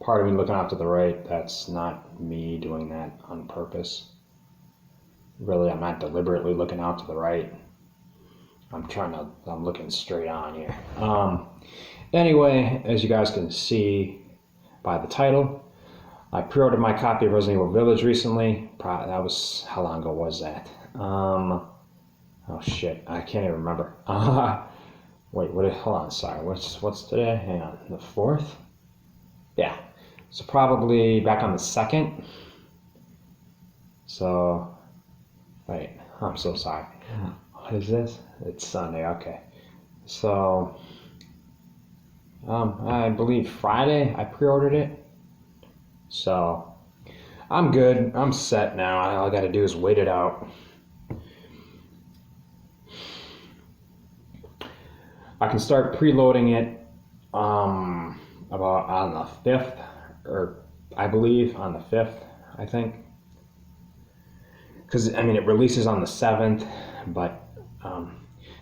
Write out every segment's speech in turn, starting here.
part of me looking off to the right, that's not me doing that on purpose. Really, I'm not deliberately looking out to the right. I'm looking straight on here. Anyway, as you guys can see by the title, I pre-ordered my copy of Resident Evil Village recently. That was, how long ago was that? Oh shit, I can't even remember. Wait, hold on, sorry, what's today? Hang on, the 4th? Yeah, so probably back on the 2nd. So, wait, I'm so sorry. What is this? It's Sunday, okay. So, I believe Friday I pre-ordered it. So, I'm good, I'm set now. All I gotta do is wait it out. I can start preloading it about on the 5th, or I believe on the 5th, I think. Because, I mean, it releases on the 7th, but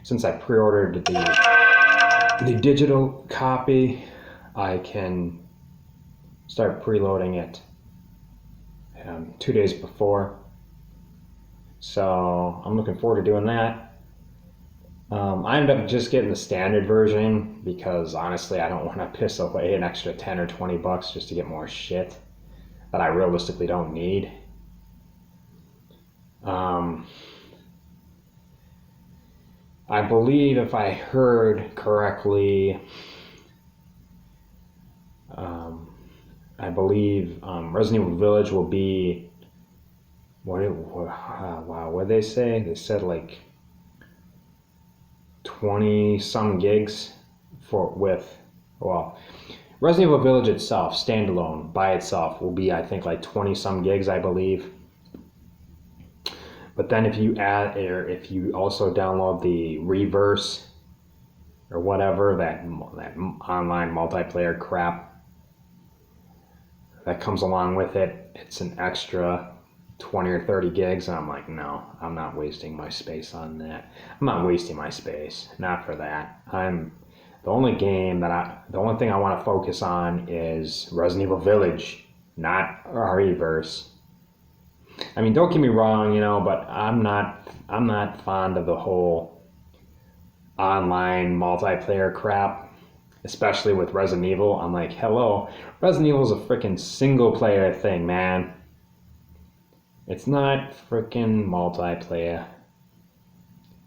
since I pre-ordered the digital copy, I can start preloading it 2 days before. So I'm looking forward to doing that. I ended up just getting the standard version because honestly I don't want to piss away an extra 10 or 20 bucks just to get more shit that I realistically don't need. I believe if I heard correctly, I believe Resident Evil Village will be, wow, what did they say? They said like 20 some gigs Resident Evil Village itself, standalone by itself, will be I think like 20 some gigs, I believe. But then if you add, or if you also download the Reverse or whatever, that online multiplayer crap that comes along with it, it's an extra 20 or 30 gigs. And I'm like, no, I'm not wasting my space on that. I'm not wasting my space, not for that. The only thing I want to focus on is Resident Evil Village, not Reverse. I mean, don't get me wrong, but I'm not fond of the whole online multiplayer crap, especially with Resident Evil. I'm like, hello, Resident Evil is a freaking single player thing, man. It's not freaking multiplayer.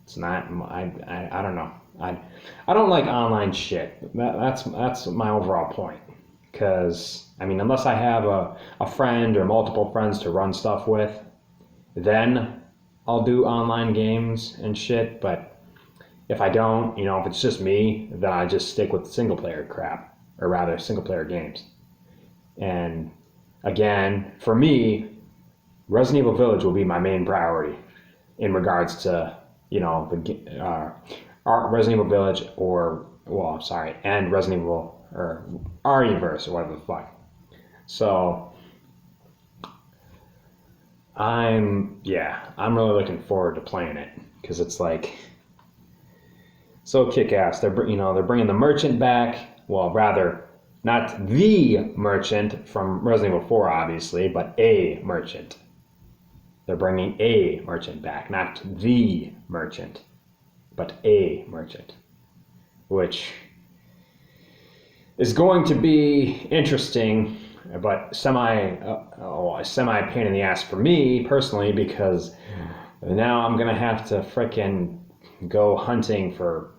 It's not. I don't know. I don't like online shit. That's my overall point. Because, I mean, unless I have a friend or multiple friends to run stuff with, then I'll do online games and shit. But if I don't, if it's just me, then I just stick with single player crap, or rather single player games. And again, for me, Resident Evil Village will be my main priority in regards to, Resident Evil Village and Resident Evil, or RE-verse, or whatever the fuck. So I'm really looking forward to playing it because it's like so kick-ass. They're bringing the merchant back. Well, rather not the merchant from Resident Evil 4, obviously, but a merchant. They're bringing a merchant back, not the merchant, but a merchant, which is going to be interesting, but semi pain in the ass for me personally, because now I'm gonna have to frickin' go hunting for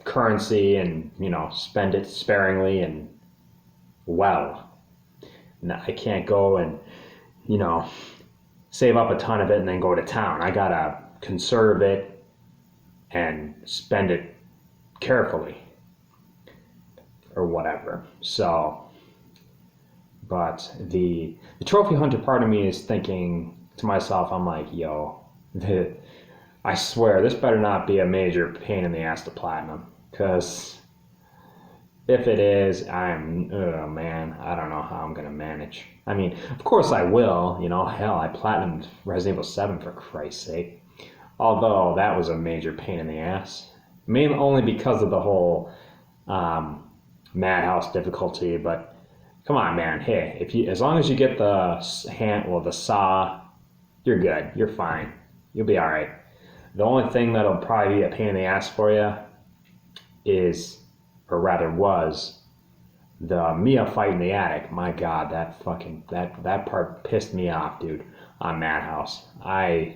currency and spend it sparingly and well. Now I can't go and save up a ton of it and then go to town. I gotta conserve it and spend it carefully or whatever. So, but the trophy hunter part of me is thinking to myself, I'm like, I swear this better not be a major pain in the ass to platinum, because if it is, I don't know how I'm gonna manage. I mean, of course I will, hell, I platinumed Resident Evil 7 for Christ's sake. Although that was a major pain in the ass. Mainly only because of the whole Madhouse difficulty, but Come on, man. Hey, as long as you get the the saw, you're good. You're fine. You'll be all right. The only thing that'll probably be a pain in the ass for you is, or rather was, the Mia fight in the attic. My God, that part pissed me off, dude. On Madhouse, I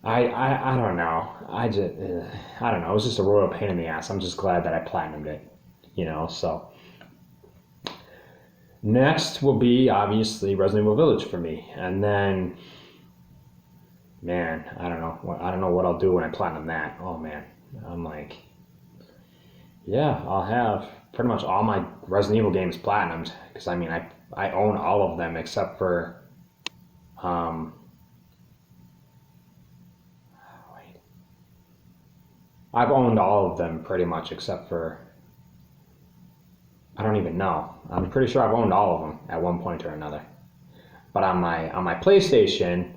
don't know. I don't know. It was just a royal pain in the ass. I'm just glad that I platinumed it, So next will be obviously Resident Evil Village for me, and then, man, I don't know. I don't know what I'll do when I platinum that. Oh man, I'm like, yeah, I'll have pretty much all my Resident Evil games platinumed because I mean I own all of them except for wait, I've owned all of them pretty much except for, I don't even know. I'm pretty sure I've owned all of them at one point or another. But on my PlayStation,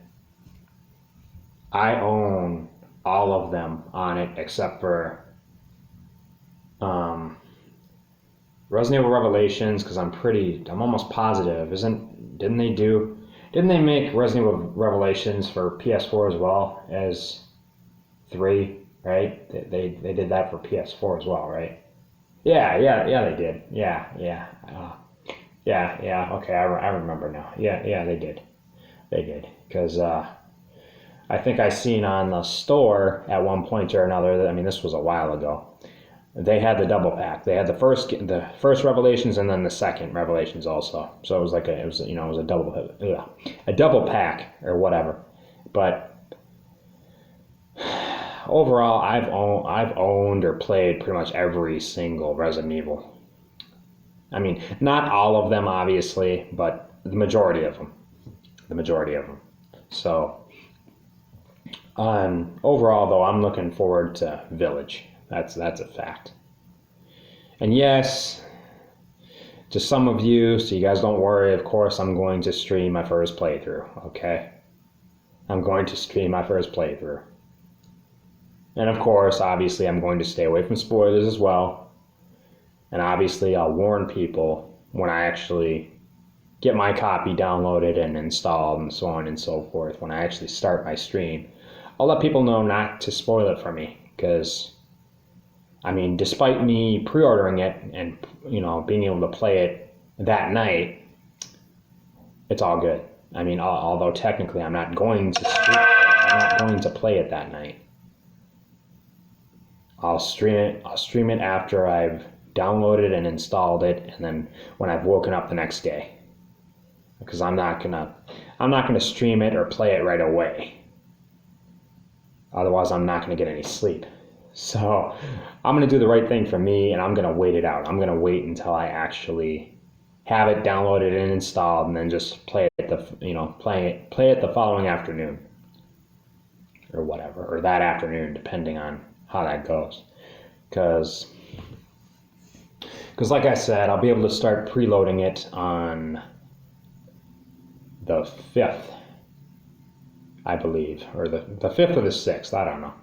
I own all of them on it except for Resident Evil Revelations, because I'm almost positive. Didn't they make Resident Evil Revelations for PS4 as well as 3, right? They did that for PS4 as well, right? Yeah, they did. Yeah. Okay, I remember now. Yeah, they did. Because I think I seen on the store at one point or another. I mean, this was a while ago. They had the double pack. They had the first Revelations and then the second Revelations also. So it was like it was a double pack or whatever. But overall, I've owned or played pretty much every single Resident Evil. I mean, not all of them obviously, but the majority of them. So, overall though, I'm looking forward to Village. That's a fact. And yes, to some of you, so you guys don't worry, of course, I'm going to stream my first playthrough, okay? I'm going to stream my first playthrough. And of course, obviously, I'm going to stay away from spoilers as well. And obviously, I'll warn people when I actually get my copy downloaded and installed and so on and so forth. When I actually start my stream, I'll let people know not to spoil it for me, because I mean, despite me pre-ordering it and being able to play it that night, it's all good. I mean, although technically I'm not going to play it that night. I'll stream it after I've downloaded and installed it, and then when I've woken up the next day, because I'm not gonna stream it or play it right away. Otherwise, I'm not gonna get any sleep. So I'm going to do the right thing for me, and I'm going to wait it out. I'm going to wait until I actually have it downloaded and installed, and then just play it the following afternoon or whatever, or that afternoon, depending on how that goes. Because like I said, I'll be able to start preloading it on the 5th, I believe, or the 5th or the 6th, I don't know.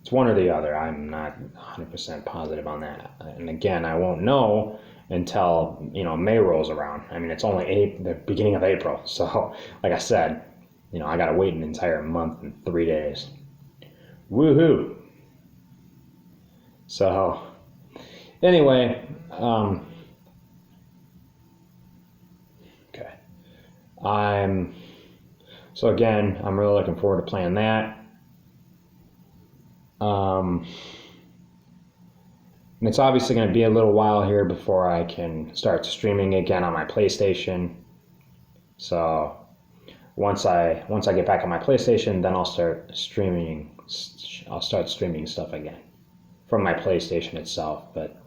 It's one or the other. I'm not 100% positive on that. And again, I won't know until, May rolls around. I mean, it's only the beginning of April. So, like I said, I got to wait an entire month and 3 days. Woohoo! So, anyway, okay. So again, I'm really looking forward to playing that. And it's obviously going to be a little while here before I can start streaming again on my PlayStation. So once I get back on my PlayStation, then I'll start streaming stuff again from my PlayStation itself. But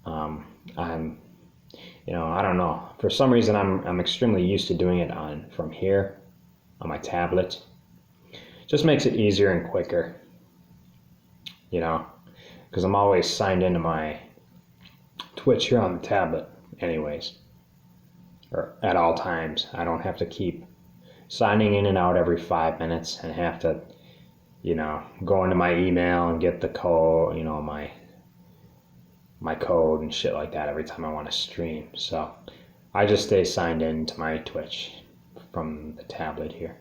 I'm I don't know. For some reason, I'm extremely used to doing it from here on my tablet. Just makes it easier and quicker. Because I'm always signed into my Twitch here on the tablet anyways, or at all times. I don't have to keep signing in and out every 5 minutes and have to, go into my email and get the code, my code and shit like that every time I want to stream. So I just stay signed in to my Twitch from the tablet here.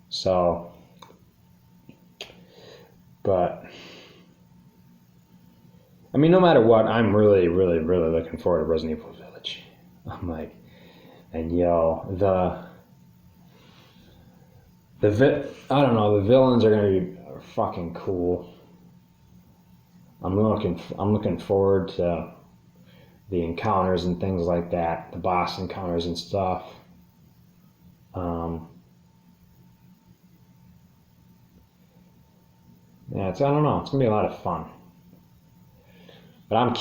So, but I mean, no matter what, I'm really, really, really looking forward to Resident Evil Village. I'm like, and yo, I don't know, the villains are gonna be fucking cool. I'm looking forward to the encounters and things like that, the boss encounters and stuff. Yeah, I don't know, it's gonna be a lot of fun. But I'm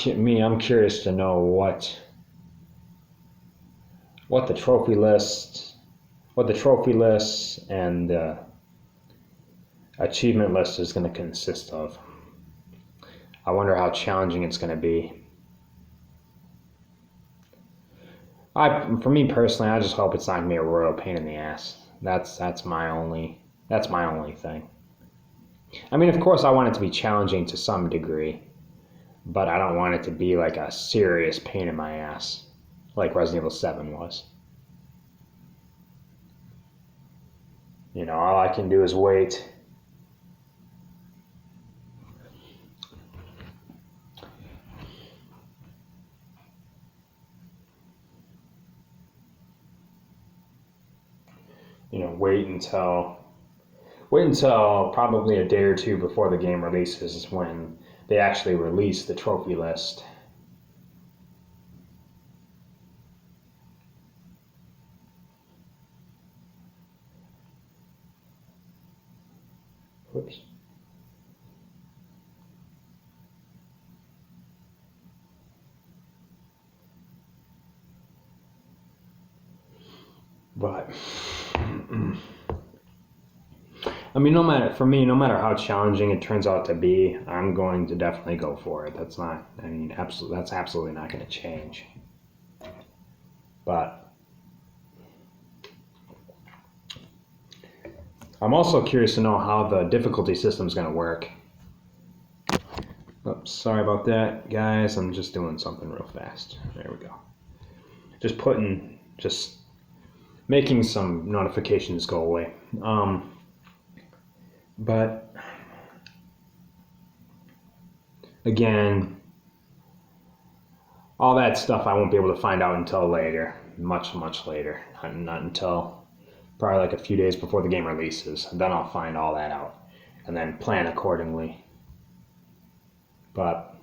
curious to know what the trophy list, and the achievement list is going to consist of. I wonder how challenging it's going to be. For me personally, I just hope it's not going to be a royal pain in the ass. That's my only thing. I mean, of course, I want it to be challenging to some degree, but I don't want it to be like a serious pain in my ass, like Resident Evil 7 was. You know, all I can do is wait. You know, wait until probably a day or two before the game releases is when they actually release the trophy list. Whoops. But I mean, no matter how challenging it turns out to be, I'm going to definitely go for it. That's absolutely not going to change. But I'm also curious to know how the difficulty system is going to work. Oops, sorry about that, guys. I'm just doing something real fast. There we go. Just making some notifications go away. But again, all that stuff I won't be able to find out until later, much later. Not until probably like a few days before the game releases. Then I'll find all that out and then plan accordingly. But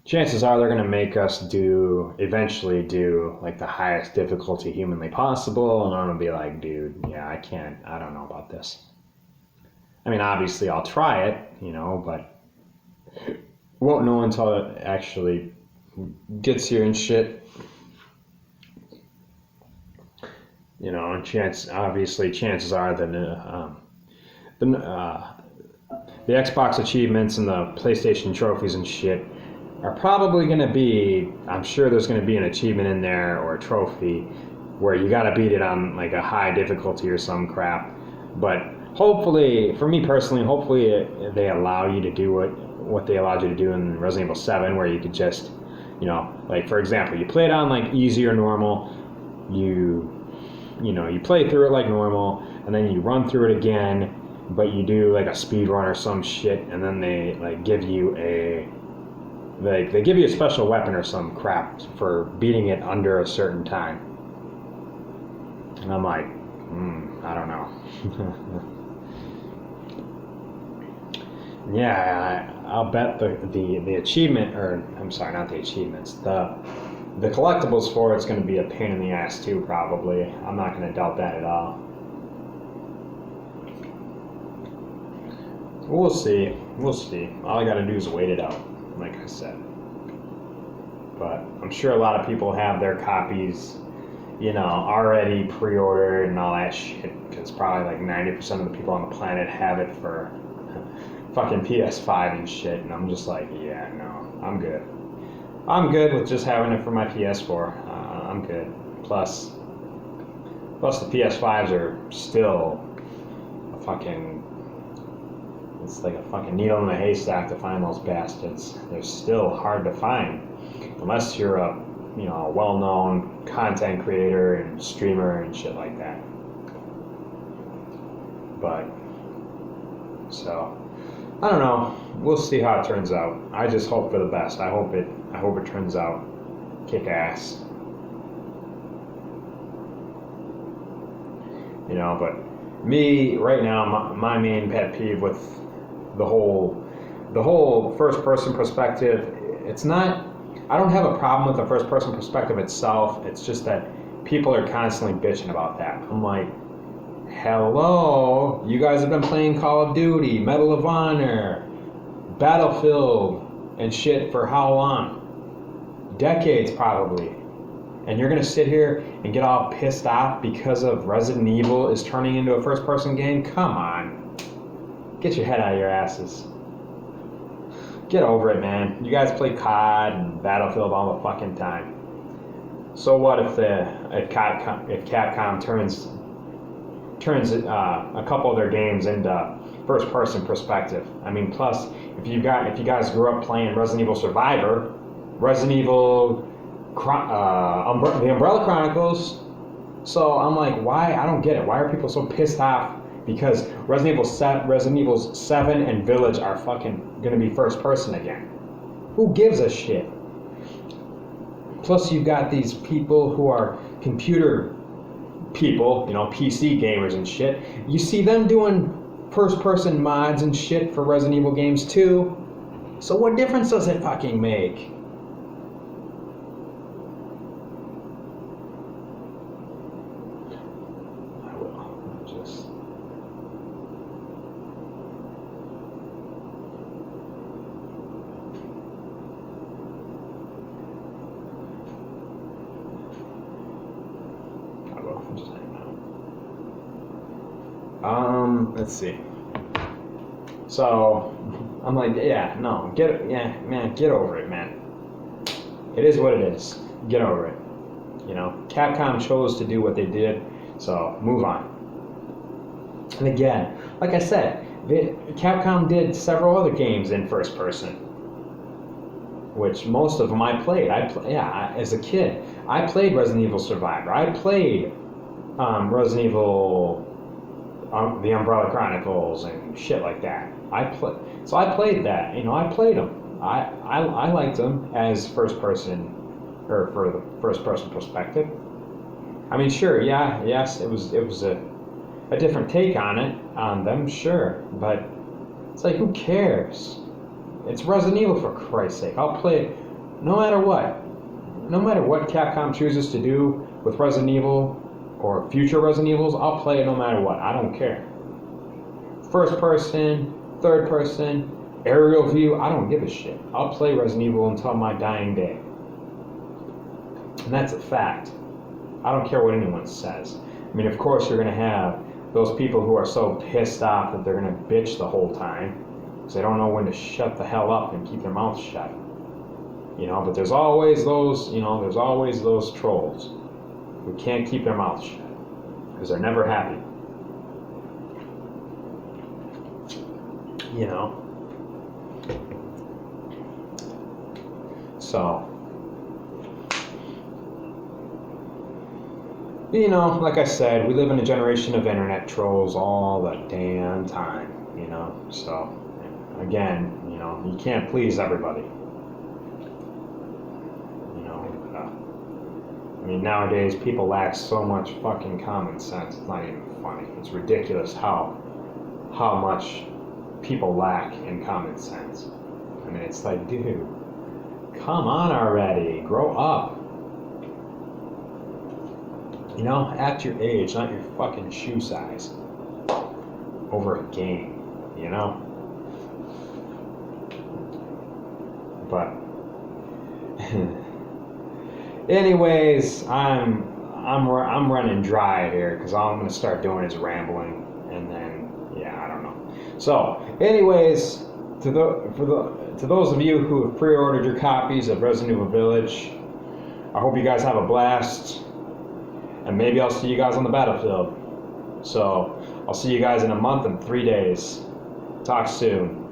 chances are they're going to make us eventually do like the highest difficulty humanly possible, and I'm going to be like, dude, yeah, I don't know about this. I mean, obviously I'll try it, but won't know until it actually gets here and shit. And chances are that the Xbox achievements and the PlayStation trophies and shit are probably going to be, I'm sure there's going to be an achievement in there or a trophy where you got to beat it on like a high difficulty or some crap. But hopefully, for me personally, they allow you to do what they allowed you to do in Resident Evil 7, where you could just, like for example, you play it on like easy or normal, you play through it like normal, and then you run through it again, but you do like a speed run or some shit, and then they like give you a special weapon or some crap for beating it under a certain time. And I'm like, I don't know. Yeah, I'll bet the achievement, or I'm sorry, not the achievements, the collectibles for it's going to be a pain in the ass too, probably. I'm not going to doubt that at all. We'll see. All I got to do is wait it out, like I said. But I'm sure a lot of people have their copies, already pre-ordered and all that shit, because probably like 90% of the people on the planet have it for fucking PS5 and shit, and I'm just like, yeah, no, I'm good. I'm good with just having it for my PS4. I'm good. Plus the PS5s are still it's like a fucking needle in a haystack to find those bastards. They're still hard to find, unless you're a well-known content creator and streamer and shit like that. But so I don't know. We'll see how it turns out. I just hope for the best. I hope it turns out kick ass. But me right now, my main pet peeve with the whole first person perspective, it's not, I don't have a problem with the first person perspective itself. It's just that people are constantly bitching about that. I'm like, hello, you guys have been playing Call of Duty, Medal of Honor, Battlefield, and shit for how long? Decades probably. And you're gonna sit here and get all pissed off because of Resident Evil is turning into a first-person game? Come on. Get your head out of your asses. Get over it, man. You guys play COD and Battlefield all the fucking time. So what if Capcom turns a couple of their games into first-person perspective? I mean, plus, if you guys grew up playing Resident Evil Survivor, Resident Evil, the Umbrella Chronicles, so I'm like, why? I don't get it. Why are people so pissed off because Resident Evil 7 and Village are fucking gonna be first-person again? Who gives a shit? Plus, you've got these people who are computer people, PC gamers and shit. You see them doing first-person mods and shit for Resident Evil games too. So what difference does it fucking make? I will just... let's see. So I'm like, get over it, man. It is what it is. Get over it. Capcom chose to do what they did, so move on. And again, like I said, Capcom did several other games in first person, which most of them I played. As a kid, I played Resident Evil Survivor. I played Resident Evil, the Umbrella Chronicles and shit like that. I played that. I played them. I liked them as first person, or for the first person perspective. I mean, sure, yes, it was a different take on them, sure, but it's like, who cares? It's Resident Evil, for Christ's sake. I'll play it no matter what. No matter what Capcom chooses to do with Resident Evil or future Resident Evils, I'll play it no matter what. I don't care. First person, third person, aerial view, I don't give a shit. I'll play Resident Evil until my dying day. And that's a fact. I don't care what anyone says. I mean, of course you're going to have those people who are so pissed off that they're going to bitch the whole time because they don't know when to shut the hell up and keep their mouth shut. But there's always those, trolls who can't keep their mouth shut because they're never happy. So, like I said, we live in a generation of internet trolls all the damn time, So, again, you can't please everybody. I mean, nowadays people lack so much fucking common sense. It's not even funny. It's ridiculous how much people lack in common sense. I mean, it's like, dude, come on already, grow up. Act your age, not your fucking shoe size over a game, But anyways, I'm running dry here because all I'm gonna start doing is rambling, and then I don't know. So, anyways, to those of you who have pre-ordered your copies of Resident Evil Village, I hope you guys have a blast, and maybe I'll see you guys on the battlefield. So I'll see you guys in a month and 3 days. Talk soon.